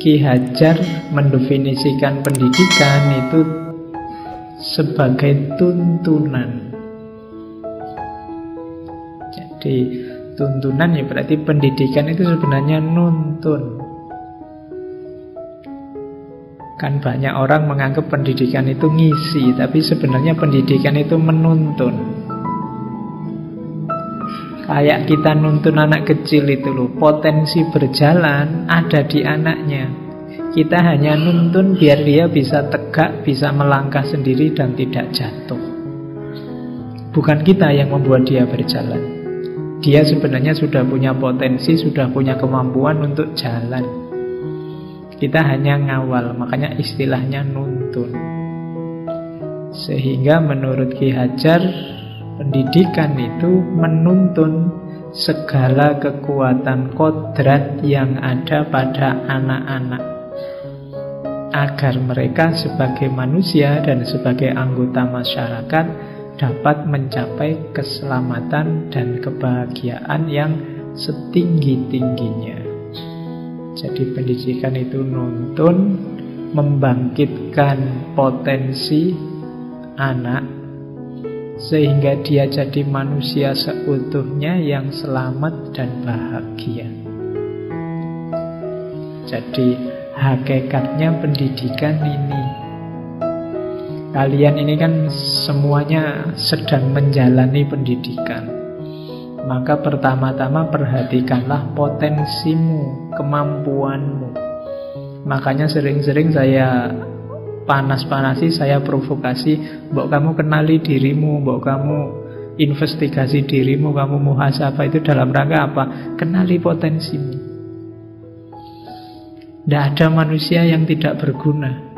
Ki Hajar mendefinisikan pendidikan itu sebagai tuntunan. Jadi tuntunan ya berarti pendidikan itu sebenarnya nuntun. Kan banyak orang menganggap pendidikan itu ngisi, tapi sebenarnya pendidikan itu menuntun. Kayak kita nuntun anak kecil itu loh, potensi berjalan ada di anaknya. Kita hanya nuntun biar dia bisa tegak, bisa melangkah sendiri dan tidak jatuh. Bukan kita yang membuat dia berjalan. Dia sebenarnya sudah punya potensi, sudah punya kemampuan untuk jalan. Kita hanya ngawal, makanya istilahnya nuntun. Sehingga menurut Ki Hajar, pendidikan itu menuntun segala kekuatan kodrat yang ada pada anak-anak, agar mereka sebagai manusia dan sebagai anggota masyarakat dapat mencapai keselamatan dan kebahagiaan yang setinggi-tingginya. Jadi pendidikan itu nuntun, membangkitkan potensi anak sehingga dia jadi manusia seutuhnya yang selamat dan bahagia. Jadi hakikatnya pendidikan ini, kalian ini kan semuanya sedang menjalani pendidikan. Maka pertama-tama perhatikanlah potensimu, kemampuanmu. Makanya sering-sering saya panas-panasi, saya provokasi, mbok kamu kenali dirimu, mbok kamu investigasi dirimu, kamu muhasabah. Itu dalam rangka apa? Kenali potensimu. Tidak ada manusia yang tidak berguna.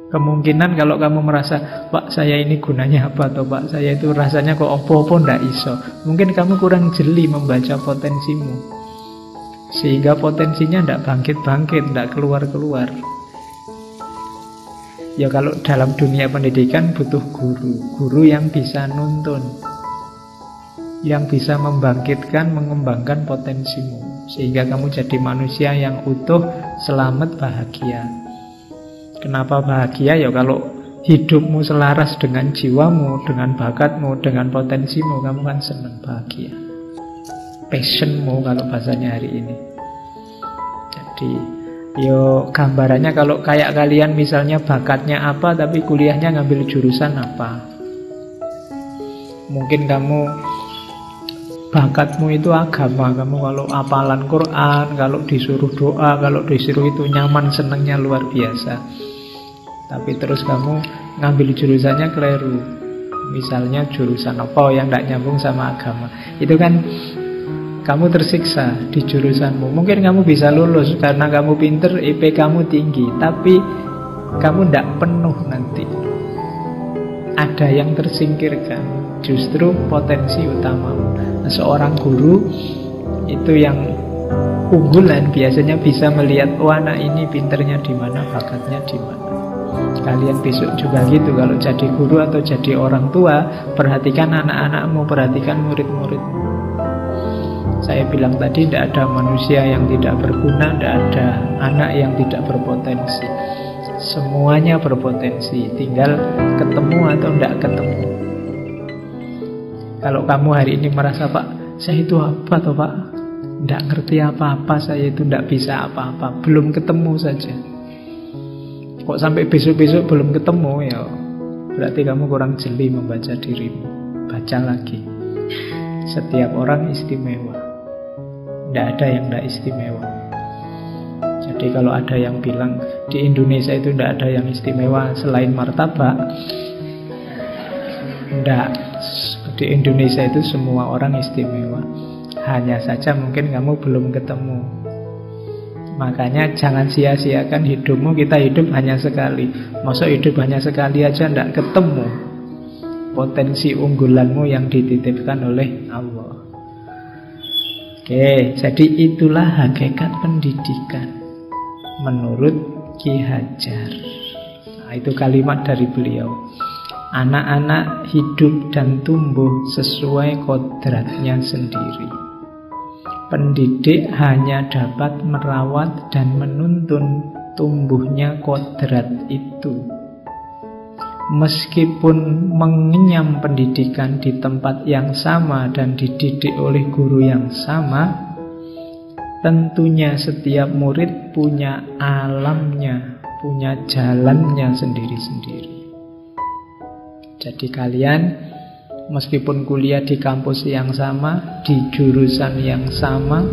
Kemungkinan kalau kamu merasa, Pak saya ini gunanya apa, atau Pak saya itu rasanya kok opo-opo ndak iso, mungkin kamu kurang jeli membaca potensimu, sehingga potensinya ndak bangkit-bangkit, ndak keluar-keluar. Ya kalau dalam dunia pendidikan butuh guru yang bisa nuntun, yang bisa membangkitkan, mengembangkan potensimu, sehingga kamu jadi manusia yang utuh, selamat, bahagia. Kenapa bahagia? Ya kalau hidupmu selaras dengan jiwamu, dengan bakatmu, dengan potensimu, kamu kan senang, bahagia. Passionmu kalau bahasanya hari ini. Jadi yo gambarannya kalau kayak kalian misalnya bakatnya apa tapi kuliahnya ngambil jurusan apa. Mungkin kamu bakatmu itu agama, kamu kalau hafalan Quran, kalau disuruh doa, kalau disuruh itu nyaman, senangnya luar biasa. Tapi terus kamu ngambil jurusannya keliru. Misalnya jurusan apa yang tidak nyambung sama agama. Itu kan kamu tersiksa di jurusanmu. Mungkin kamu bisa lulus karena kamu pinter, IP kamu tinggi, tapi kamu tidak penuh nanti. Ada yang tersingkirkan, justru potensi utamamu. Nah, seorang guru itu yang unggulan biasanya bisa melihat, oh anak ini pinternya di mana, bakatnya di mana. Kalian besok juga gitu, kalau jadi guru atau jadi orang tua, perhatikan anak-anakmu, perhatikan murid-muridmu. Saya bilang tadi, tidak ada manusia yang tidak berguna, tidak ada anak yang tidak berpotensi. Semuanya berpotensi, tinggal ketemu atau tidak ketemu. Kalau kamu hari ini merasa, Pak, saya itu apa toh Pak? Tidak ngerti apa-apa, saya itu tidak bisa apa-apa, belum ketemu saja. Kok sampai besok-besok belum ketemu, ya berarti kamu kurang jeli membaca dirimu. Baca lagi. Setiap orang istimewa, tidak ada yang tidak istimewa. Jadi kalau ada yang bilang di Indonesia itu tidak ada yang istimewa selain martabak, tidak. Di Indonesia itu semua orang istimewa. Hanya saja mungkin kamu belum ketemu. Makanya jangan sia-siakan hidupmu. Kita hidup hanya sekali. Masa hidup hanya sekali aja tidak ketemu potensi unggulanmu yang dititipkan oleh Allah. Oke, jadi itulah hakikat pendidikan menurut Ki Hajar. Nah, itu kalimat dari beliau. Anak-anak hidup dan tumbuh sesuai kodratnya sendiri. Pendidik hanya dapat merawat dan menuntun tumbuhnya kodrat itu. Meskipun mengenyam pendidikan di tempat yang sama dan dididik oleh guru yang sama, tentunya setiap murid punya alamnya, punya jalannya sendiri-sendiri. Jadi kalian meskipun kuliah di kampus yang sama, di jurusan yang sama,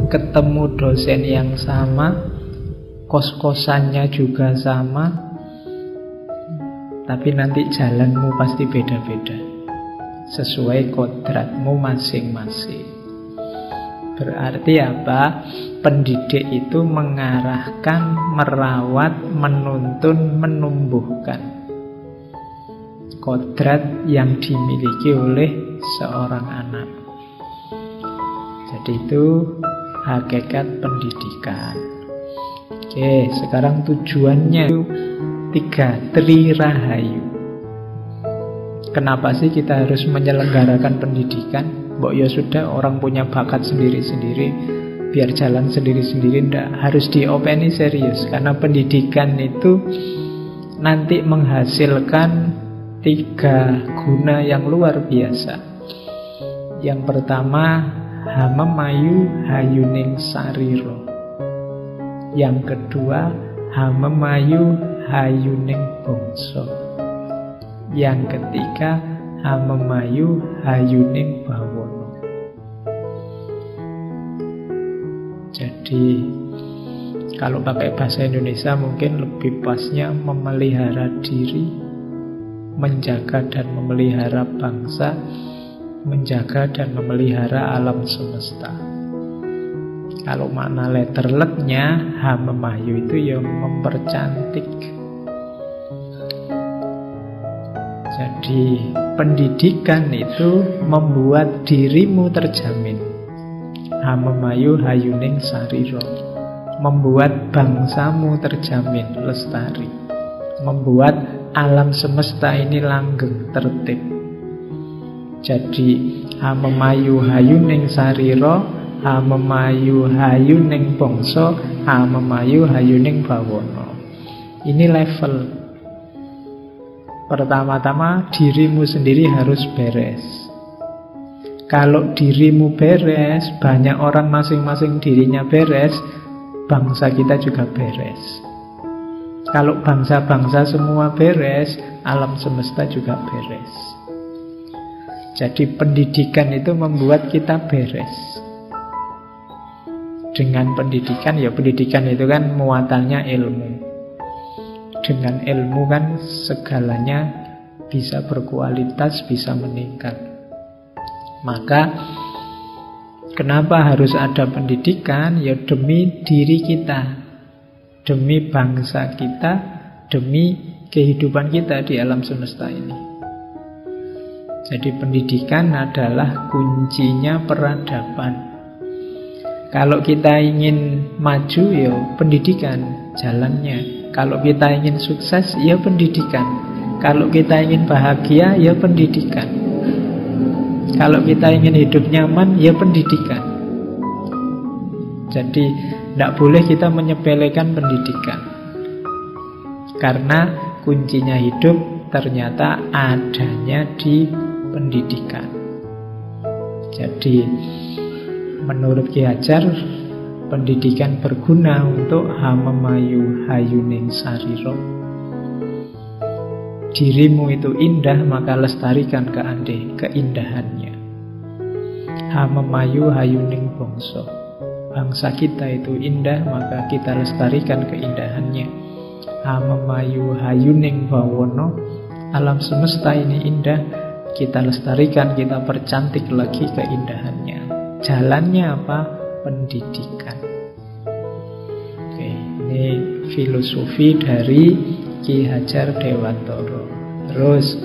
ketemu dosen yang sama, kos-kosannya juga sama, tapi nanti jalanmu pasti beda-beda sesuai kodratmu masing-masing. Berarti apa? Pendidik itu mengarahkan, merawat, menuntun, menumbuhkan kodrat yang dimiliki oleh seorang anak. Jadi itu hakikat pendidikan. Oke, sekarang tujuannya itu 3, Trirahayu. Kenapa sih kita harus menyelenggarakan pendidikan? Mbok ya sudah, orang punya bakat sendiri-sendiri, biar jalan sendiri-sendiri. Ndak, harus diopeni serius. Karena pendidikan itu nanti menghasilkan 3 guna yang luar biasa. Yang pertama, hamemayu hayuning sariro. Yang kedua, hamemayu hayuning bangsa. Yang ketiga, hamemayu hayuning bawana. Jadi kalau pakai bahasa Indonesia mungkin lebih pasnya memelihara diri, menjaga dan memelihara bangsa, menjaga dan memelihara alam semesta. Kalau makna letterletnya, hamemayu itu yang mempercantik. Jadi pendidikan itu membuat dirimu terjamin. Hamemayu hayuning sariro, membuat bangsamu terjamin lestari, membuat alam semesta ini langgeng, tertib. Jadi hamemayu hayuning sariro, hamemayu hayuning bangsa, hamemayu hayuning bawana. Ini level. Pertama-tama dirimu sendiri harus beres. Kalau dirimu beres, banyak orang masing-masing dirinya beres, bangsa kita juga beres. Kalau bangsa-bangsa semua beres, alam semesta juga beres. Jadi pendidikan itu membuat kita beres. Dengan pendidikan, ya pendidikan itu kan muatannya ilmu. Dengan ilmu kan segalanya bisa berkualitas, bisa meningkat. Maka kenapa harus ada pendidikan? Ya demi diri kita, demi bangsa kita, demi kehidupan kita di alam semesta ini. Jadi pendidikan adalah kuncinya peradaban. Kalau kita ingin maju, ya pendidikan jalannya. Kalau kita ingin sukses, ya pendidikan. Kalau kita ingin bahagia, ya pendidikan. Kalau kita ingin hidup nyaman, ya pendidikan. Jadi tidak boleh kita menyepelekan pendidikan. Karena kuncinya hidup ternyata adanya di pendidikan. Jadi menurut Ki Hajar, pendidikan berguna untuk hamemayu hayuning sariro. Dirimu itu indah, maka lestarikan keindahannya. Hamemayu hayuning bangsa. Bangsa kita itu indah, maka kita lestarikan keindahannya. Hamemayu hayuning bawana. Alam semesta ini indah, kita lestarikan, kita percantik lagi keindahannya. Jalannya apa? Pendidikan. Oke, ini filosofi dari Ki Hajar Dewantara. Terus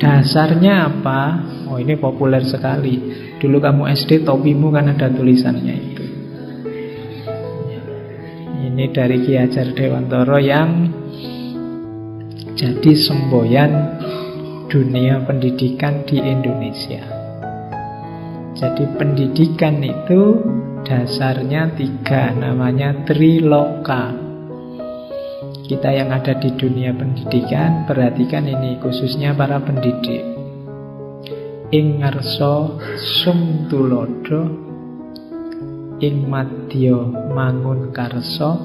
dasarnya apa? Oh, ini populer sekali. Dulu kamu SD, topimu kan ada tulisannya itu. Ini dari Ki Hajar Dewantara yang jadi semboyan dunia pendidikan di Indonesia. Jadi pendidikan itu dasarnya 3, namanya triloka. Kita yang ada di dunia pendidikan, perhatikan ini, khususnya para pendidik. Ing ngarsa sum tulodo, ing madya mangun karsa,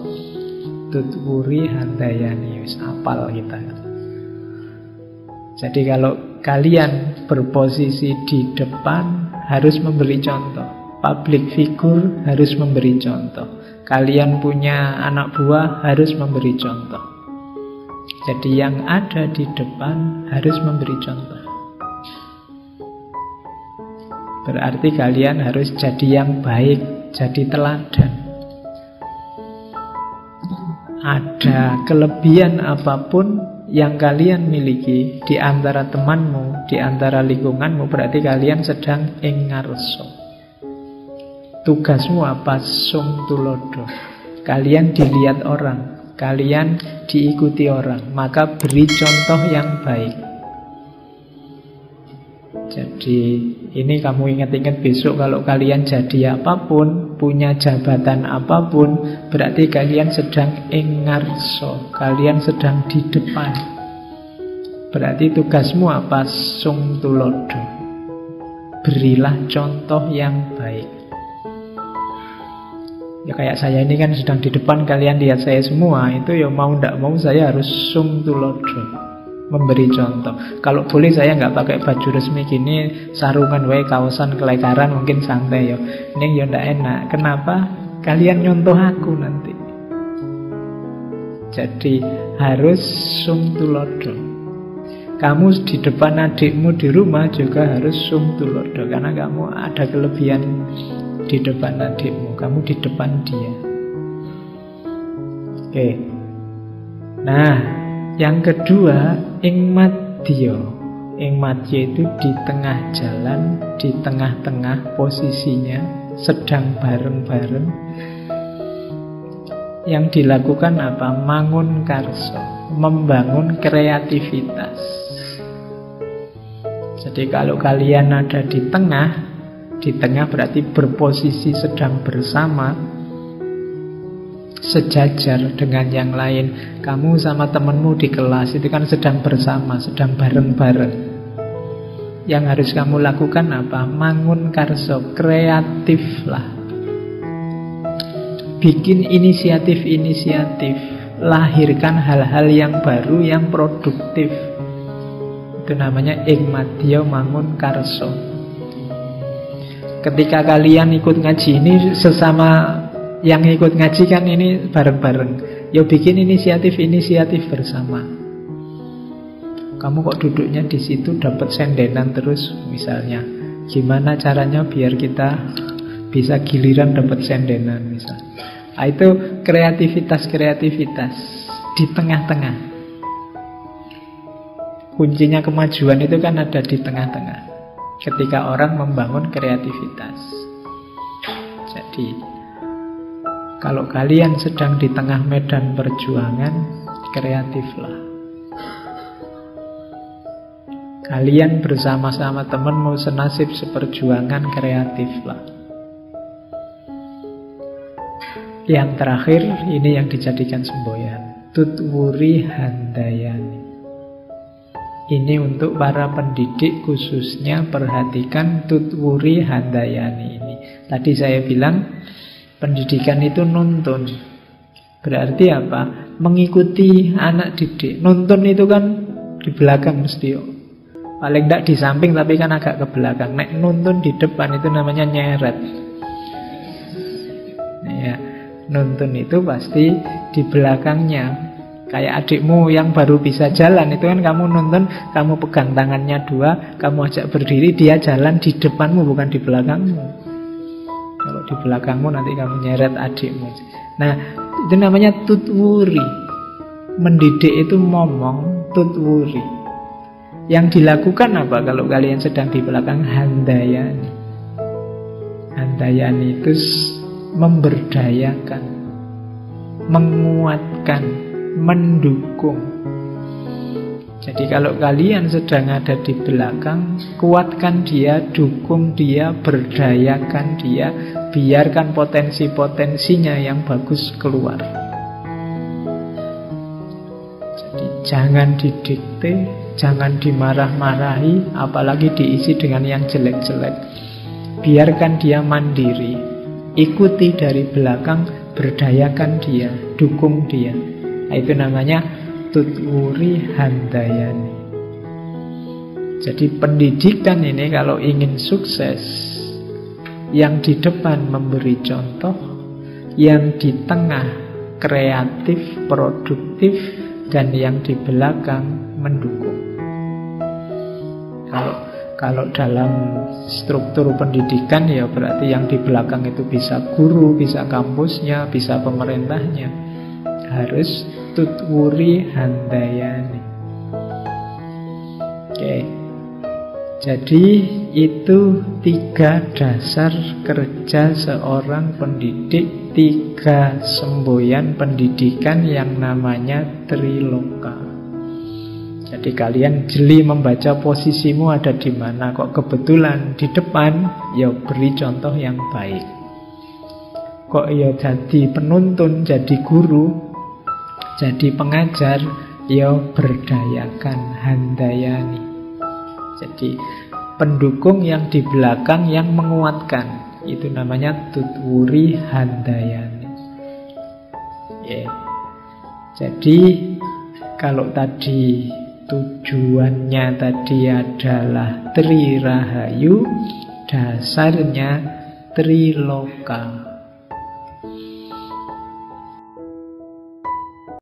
tutwuri handayani. Wis apal kita. Jadi kalau kalian berposisi di depan, harus memberi contoh. Public figure harus memberi contoh. Kalian punya anak buah, harus memberi contoh. Jadi yang ada di depan harus memberi contoh. Berarti kalian harus jadi yang baik, jadi teladan. Ada kelebihan apapun yang kalian miliki di antara temanmu, di antara lingkunganmu, berarti kalian sedang ing ngarsa. Tugasmu apa? Sum tulodo. Kalian dilihat orang, kalian diikuti orang, maka beri contoh yang baik. Jadi ini kamu ingat-ingat besok kalau kalian jadi apapun, punya jabatan apapun, berarti kalian sedang ing ngarsa, kalian sedang di depan. Berarti tugasmu apa? Sum tulodo. Berilah contoh yang baik. Ya kayak saya ini kan sedang di depan, kalian lihat saya semua, itu ya mau ndak mau saya harus sum tulodo, memberi contoh. Kalau boleh saya nggak pakai baju resmi gini, sarungan wae, kaosan kelekaran mungkin santai ya. Ini ya ndak enak. Kenapa? Kalian nyontoh aku nanti. Jadi harus sum tulodo. Kamu di depan adikmu di rumah juga harus sum tulodo, karena kamu ada kelebihan di depan adikmu, kamu di depan dia. Oke. Nah, yang kedua, ing madya. Ing madya itu di tengah jalan, di tengah-tengah posisinya, sedang bareng-bareng. Yang dilakukan apa? Mangun karsa, membangun kreativitas. Jadi kalau kalian ada di tengah berarti berposisi sedang bersama, sejajar dengan yang lain. Kamu sama temanmu di kelas itu kan sedang bersama, sedang bareng-bareng. Yang harus kamu lakukan apa? Mangun karso, kreatiflah. Bikin inisiatif-inisiatif, lahirkan hal-hal yang baru, yang produktif. Itu namanya ing madya mangun karso. Ketika kalian ikut ngaji ini, sesama yang ikut ngaji kan ini bareng-bareng. Ya bikin inisiatif-inisiatif bersama. Kamu kok duduknya di situ dapat sendenan terus misalnya. Gimana caranya biar kita bisa giliran dapat sendenan misalnya. Nah, itu kreativitas di tengah-tengah. Kuncinya kemajuan itu kan ada di tengah-tengah. Ketika orang membangun kreativitas. Jadi kalau kalian sedang di tengah medan perjuangan, kreatiflah. Kalian bersama-sama temanmu senasib seperjuangan, kreatiflah. Yang terakhir, ini yang dijadikan semboyan. Tutwuri handayani. Ini untuk para pendidik khususnya, perhatikan tutwuri handayani ini. Tadi saya bilang pendidikan itu nuntun. Berarti apa? Mengikuti anak didik. Nuntun itu kan di belakang mesti. Paling tidak di samping tapi kan agak ke belakang. Nek nuntun di depan itu namanya nyeret. Ya, nuntun itu pasti di belakangnya. Kayak adikmu yang baru bisa jalan, itu kan kamu nuntun, kamu pegang tangannya dua, kamu ajak berdiri, dia jalan di depanmu bukan di belakangmu. Kalau di belakangmu nanti kamu nyeret adikmu. Nah, itu namanya tutwuri. Mendidik itu momong, tutwuri. Yang dilakukan apa kalau kalian sedang di belakang? Handayani. Handayani itu memberdayakan, menguatkan, mendukung. Jadi kalau kalian sedang ada di belakang, kuatkan dia, dukung dia, berdayakan dia, biarkan potensi-potensinya yang bagus keluar. Jadi jangan didikte, jangan dimarah-marahi, apalagi diisi dengan yang jelek-jelek. Biarkan dia mandiri, ikuti dari belakang, berdayakan dia, dukung dia. Nah, itu namanya tutwuri handayani. Jadi pendidikan ini kalau ingin sukses, yang di depan memberi contoh, yang di tengah kreatif, produktif, dan yang di belakang mendukung. Kalau dalam struktur pendidikan ya berarti yang di belakang itu bisa guru, bisa kampusnya, bisa pemerintahnya. Harus tutwuri handayani. Oke. Jadi itu 3 dasar kerja seorang pendidik, 3 semboyan pendidikan yang namanya Triloka. Jadi kalian jeli membaca posisimu ada di mana. Kok kebetulan di depan, ya beri contoh yang baik. Kok ya jadi penuntun, jadi guru, jadi pengajar, ya berdayakan handayani. Jadi pendukung yang di belakang yang menguatkan, itu namanya tutwuri handayani. Jadi kalau tadi tujuannya tadi adalah Tri Rahayu, dasarnya Triloka.